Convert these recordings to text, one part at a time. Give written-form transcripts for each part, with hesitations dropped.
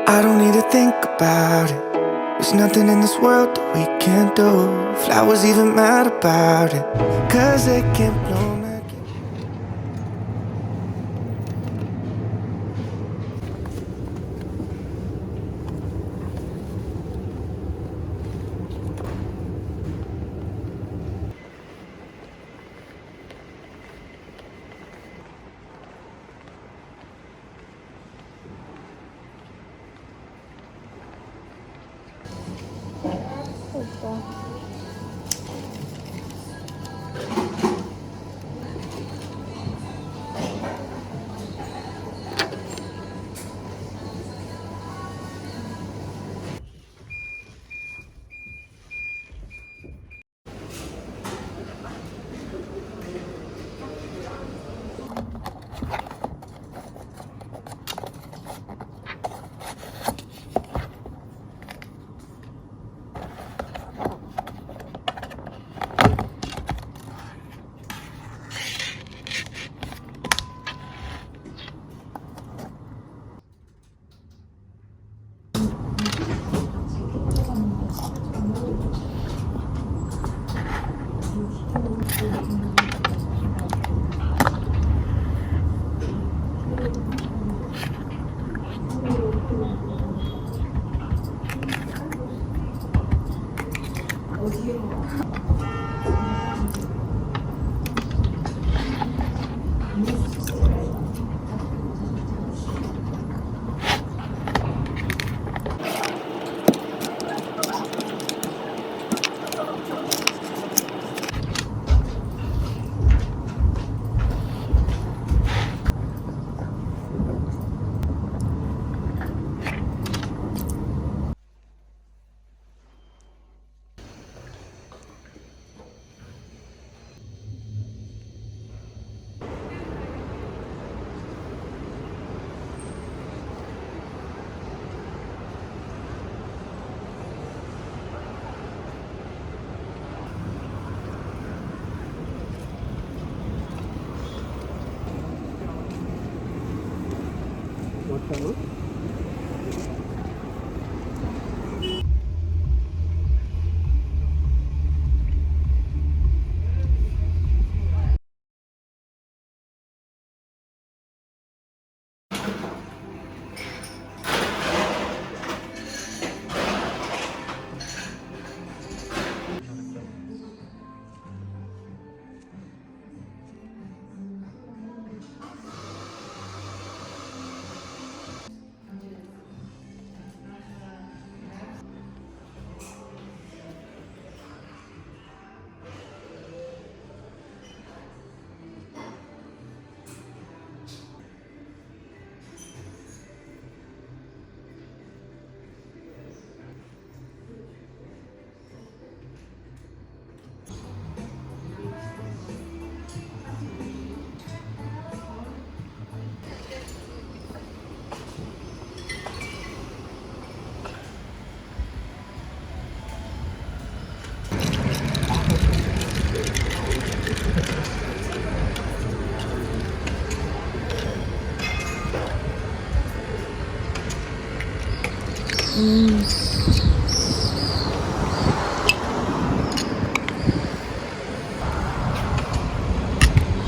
I don't need to think about it. There's nothing in this world that we can't do. Flowers even mad about it, 'cause they can't bloom again.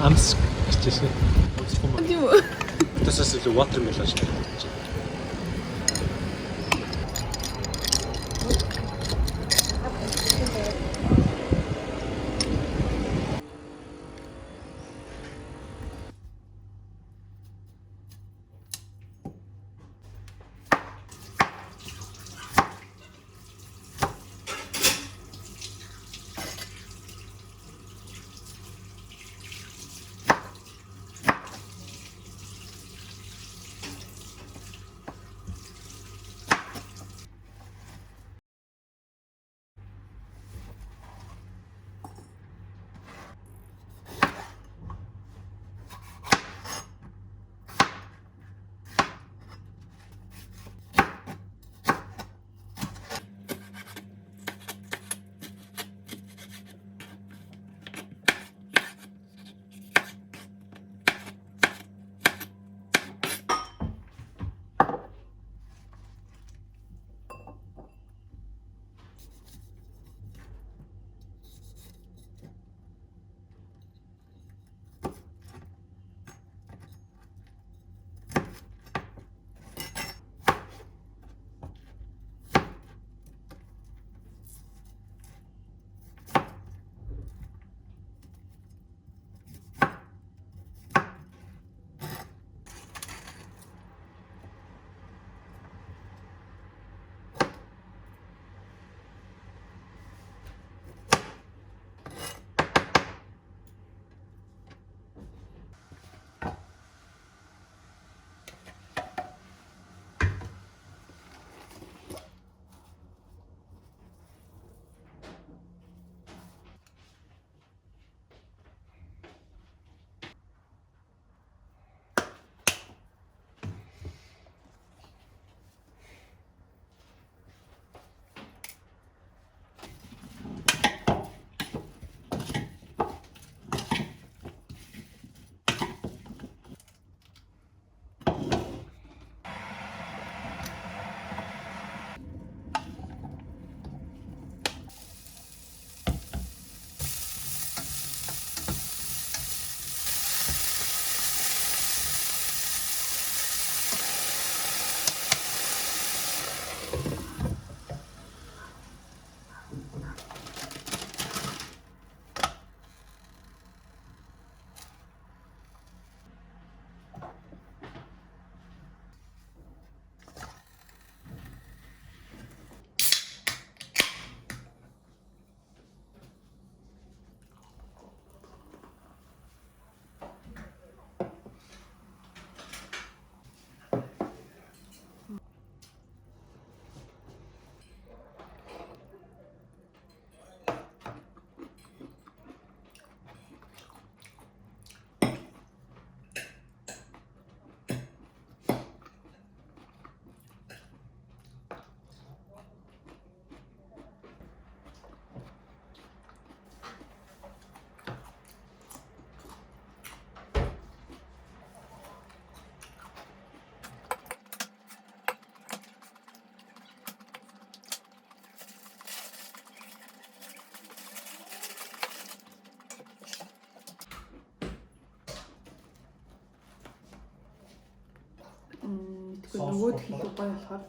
Амск чижээ. Тийм үү? Тэсээс л watermelon шиг. Нөгөөд хэлээ гоё болохоор.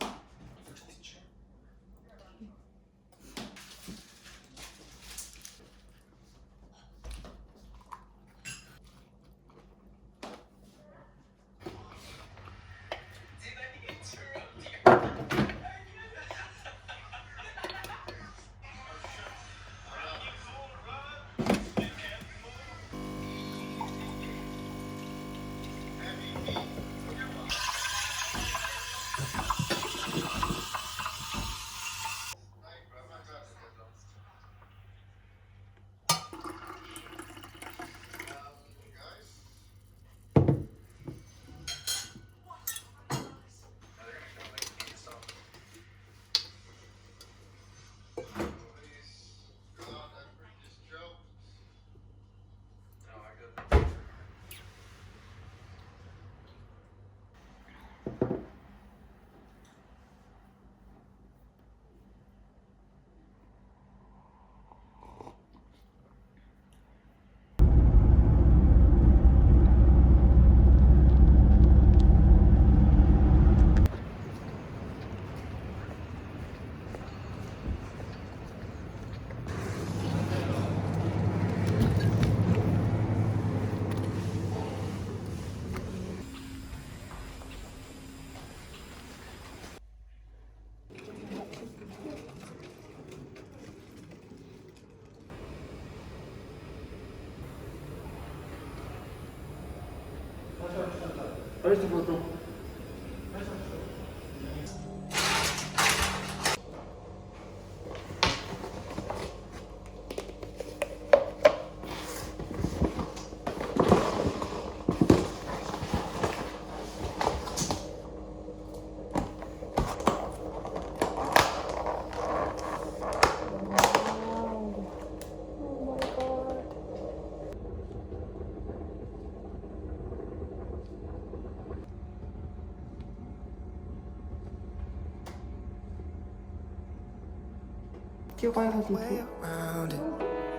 Чи гоё way хэлээ. around it.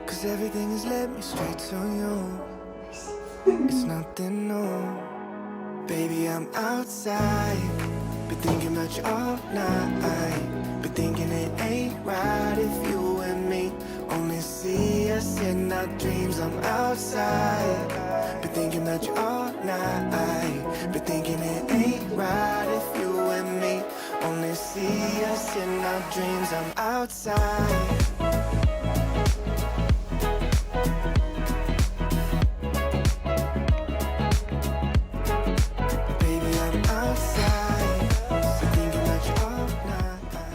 Cause everything has led me straight to you. It's nothing new. Baby, I'm outside. Been thinking about you all night. Been thinking it ain't right if you and me only see us in our dreams. I'm outside. Been thinking about you all night. Been thinking it ain't right if you and me only see us in our dreams. I'm outside. Baby, I'm outside. Been thinking about you all night.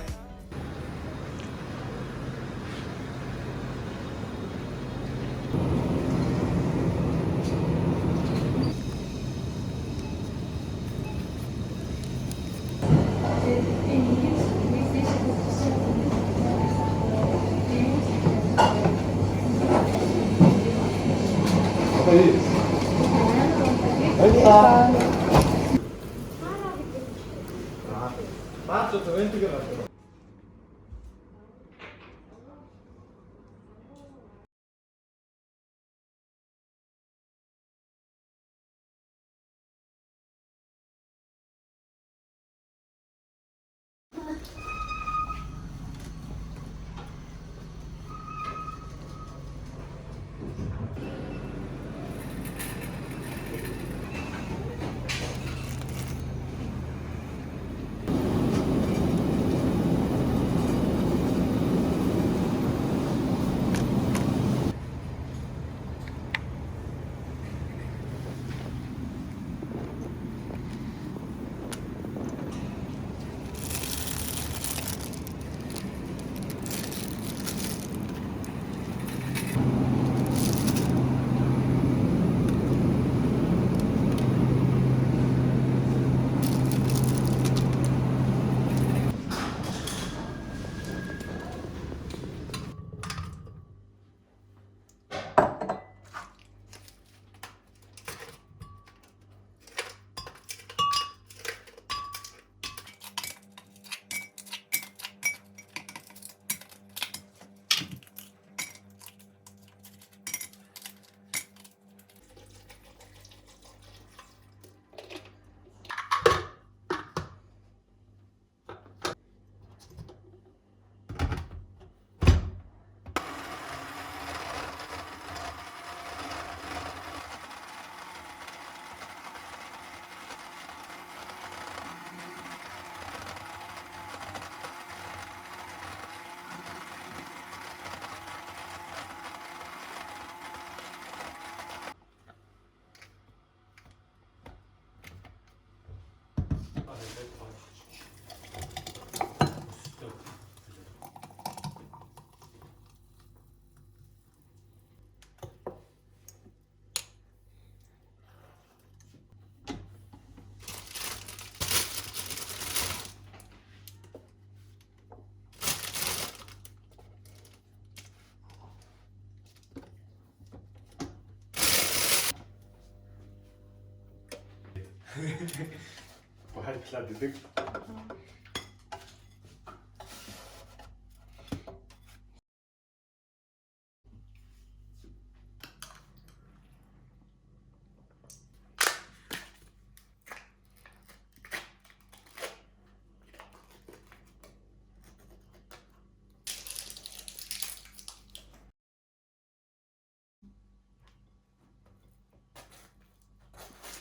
Хайтлаад идэг.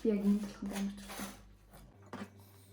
Би яг энэ толгонд амар чухал.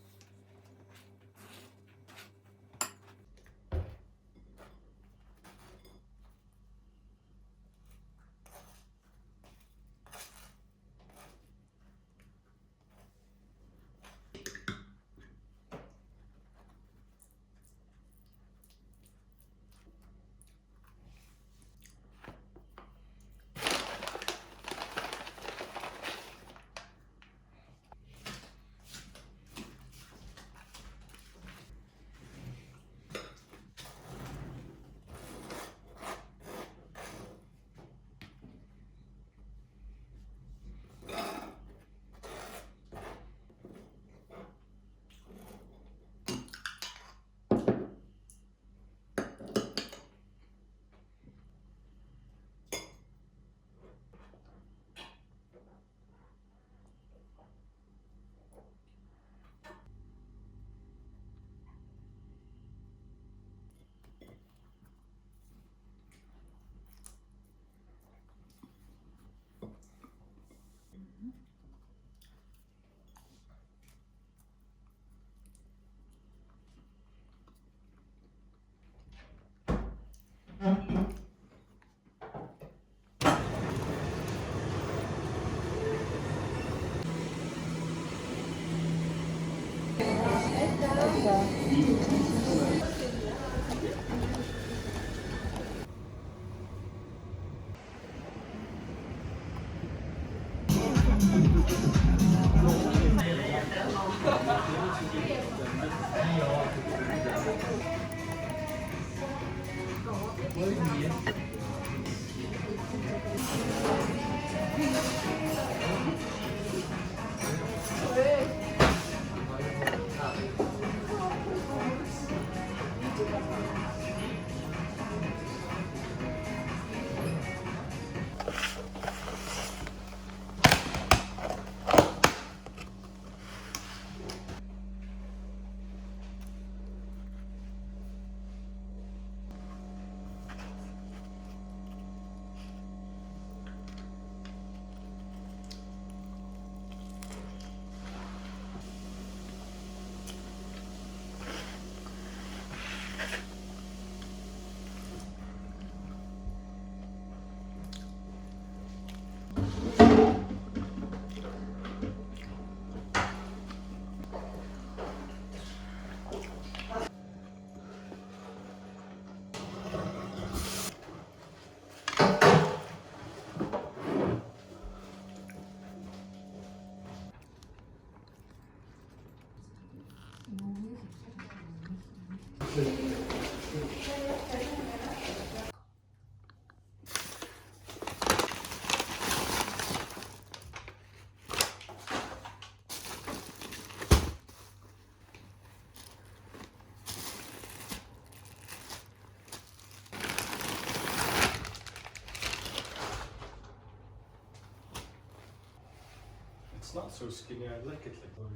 It's not so skinny. I like it like that.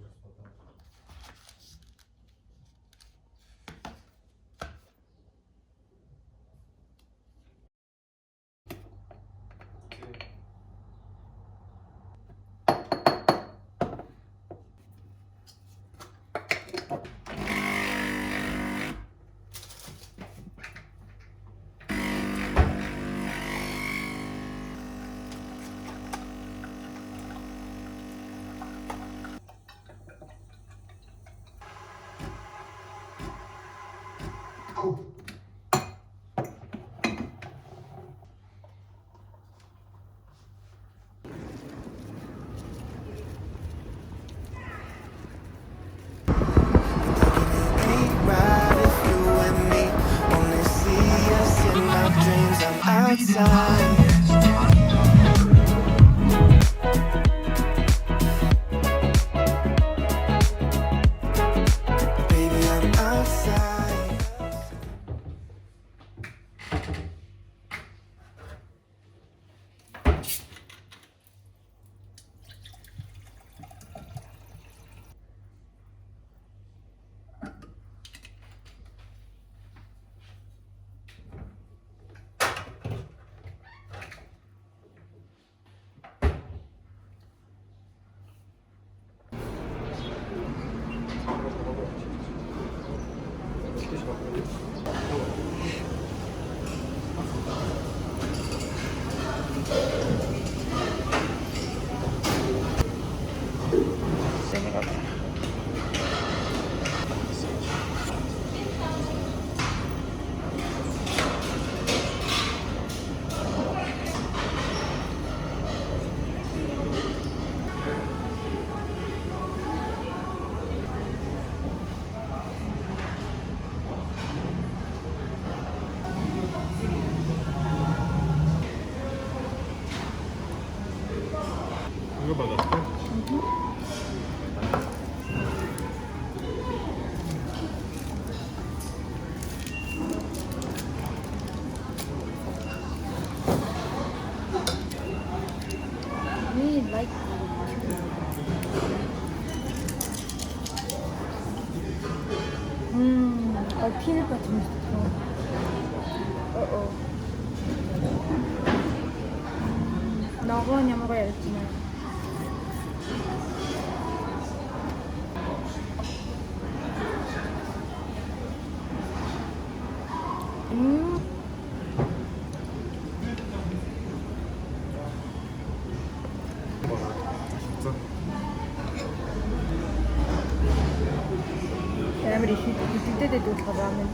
Okay. Ain't right if you and me only see us in our dreams. I'm outside. 피넛과 재밌어. 나가 먹어야겠지. Emre, ich de du Ramen.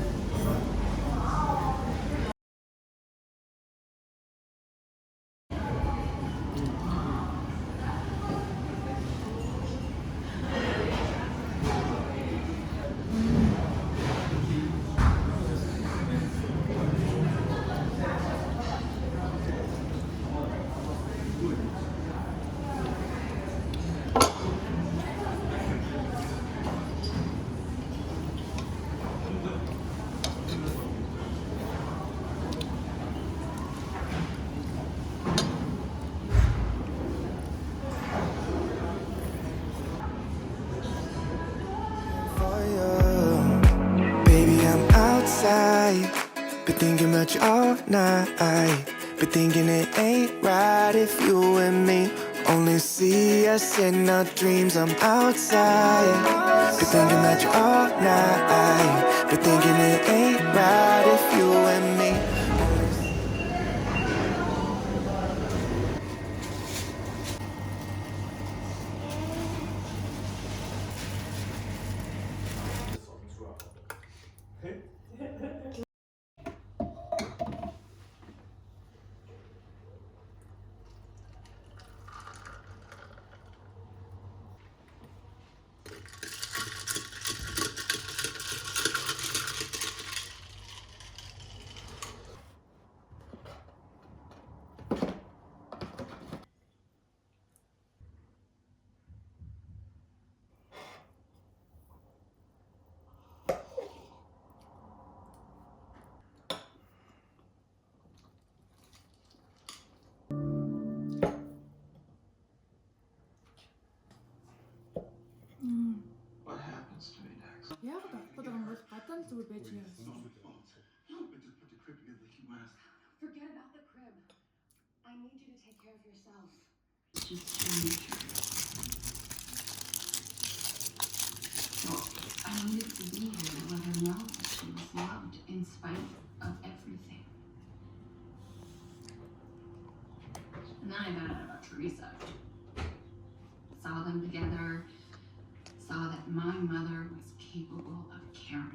For you, baby, I'm outside. Been thinking about you all night. Been thinking it ain't right if you and me only see us in our dreams. I'm outside. Been thinking about you all night. Been thinking it ain't right if you and me only see. What happens to me next? Яагаад авахгүй юм бол гадаа зүгээр байж яа. But just put the crib together like you asked. Forget about the crib. I need you to take care of yourself. Just change. So I needed to be here to let her know that she was loved in spite of everything. And then I found out about Teresa. Saw them together. Saw that my mother was capable of caring.